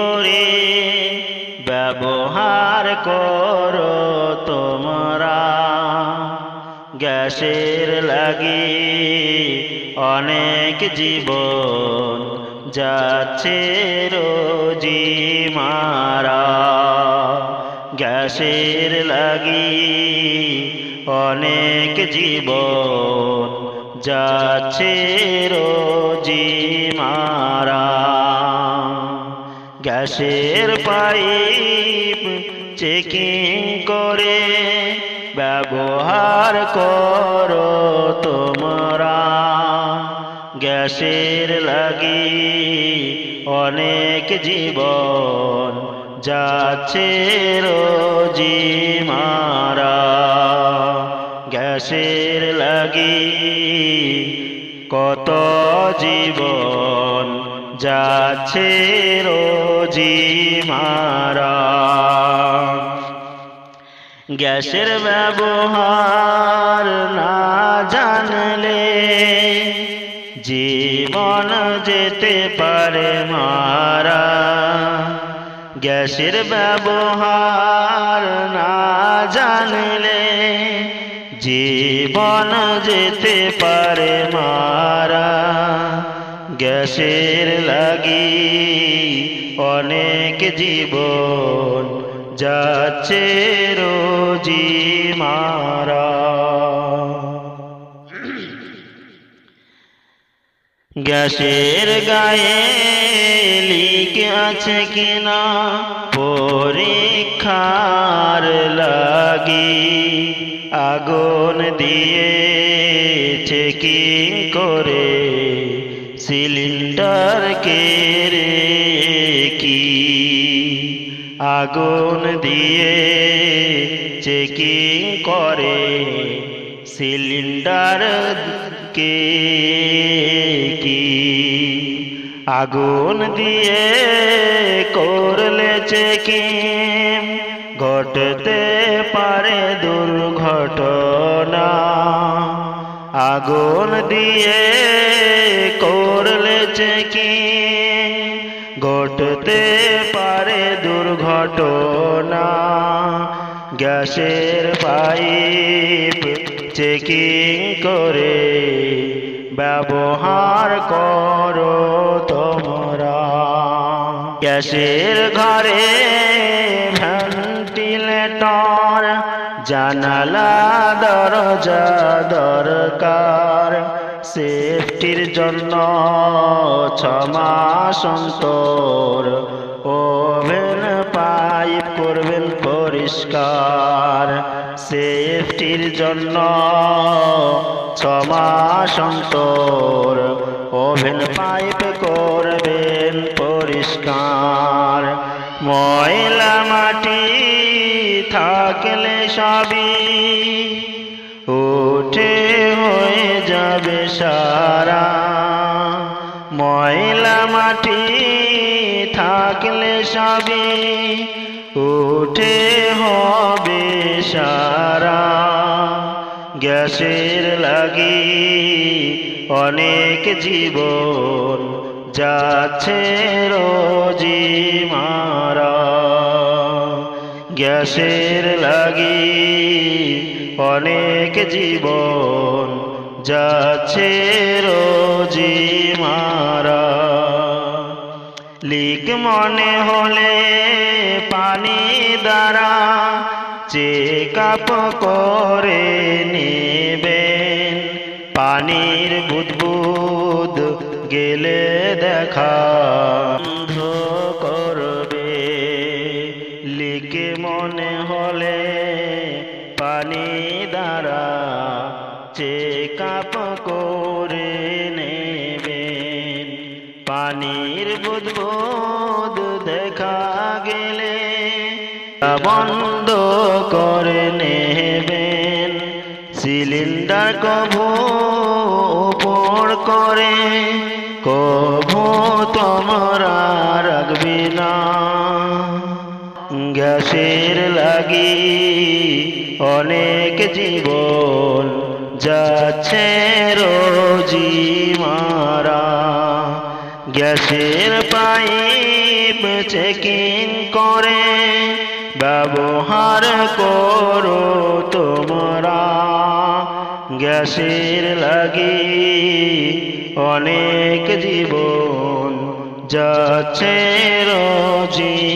করে ব্যবহার করো তোমরা। গ্যাসের লাগি অনেক জীবন যাচ্ছে রোজি মারা। গ্যাসের লাগি অনেক জীবন যাচ্ছে রোজি মারা। গ্যাসের পাইপ চেকিং করে ব্যবহার করো তোমরা। গ্যাসের লাগি অনেক জীবন যাচ্ছে রোজি মারা। গ্যাসের লাগি কত জীবন যাচ্ছে রোজি মারা। গ্যাসের ব্যবহার না জানলে জীবন যেতে পারে মারা। গ্যাসের ব্যবহার না জানলে জীবন যেতে পারে মারা। গ্যাসের লাগি অনেক জীবন যাচ্ছে রোজি মারা। গ্যাসের গায়ে লিক আছে কিনা পরীক্ষার লাগি আগুন দিয়ে চেকিং করে সিলিন্ডার কেড়ে কি। আগুন দিয়ে চেকিং করে সিলিন্ডার কে কি। আগুন দিয়ে করলে চেকিং ঘটতে পারে দুর্ঘটনা। আগুন দিয়ে করলে চেকিং ঘটতে পারে দুর্ঘটনা। গ্যাসের পাইপ চেকিং করে ব্যবহার করো তোমরা। গ্যাসের ঘরে ভেন্টিলেটর জানালা দরজা দরকার। সেফটির জন্য 6 মাস অন্তর ওভেন পাইপ করবেন পরিষ্কার। সেফটির জন্য 6 মাস অন্তর ওভেন পাইপ করবেন পরিষ্কার। ময়লা মাটি থাকলে সবই উঠে হয়ে যাবে সারা। ময়লা মাটি থাকলে সবই উঠে হবে সারা। গ্যাসের লাগি অনেক জীবন যাচ্ছে রোজি মারা। গ্যাসের লাগি অনেক জীবন যাচ্ছে রোজি মারা। লিক মনে হলে পানি দ্বারা চেক আপ করে নেবেন। পানির বুদবুদ গেলে দেখা বন্ধ করবে। লিক মনে হলে পানি দ্বারা চেক আপ করে নেবেন। পানির বুদবুদ দেখা গেলে বন্ধ করে নেবেন। সিলিন্ডার কভু উপর করে কভু তোমরা রাখবে না। গ্যাসের লাগি অনেক জীবন যাচ্ছে রোজি মারা। গ্যাসের পাইপ চেকিং করে ব্যবহার করো তোমরা। গ্যাসের লাগি অনেক জীবন যাচ্ছে রোজি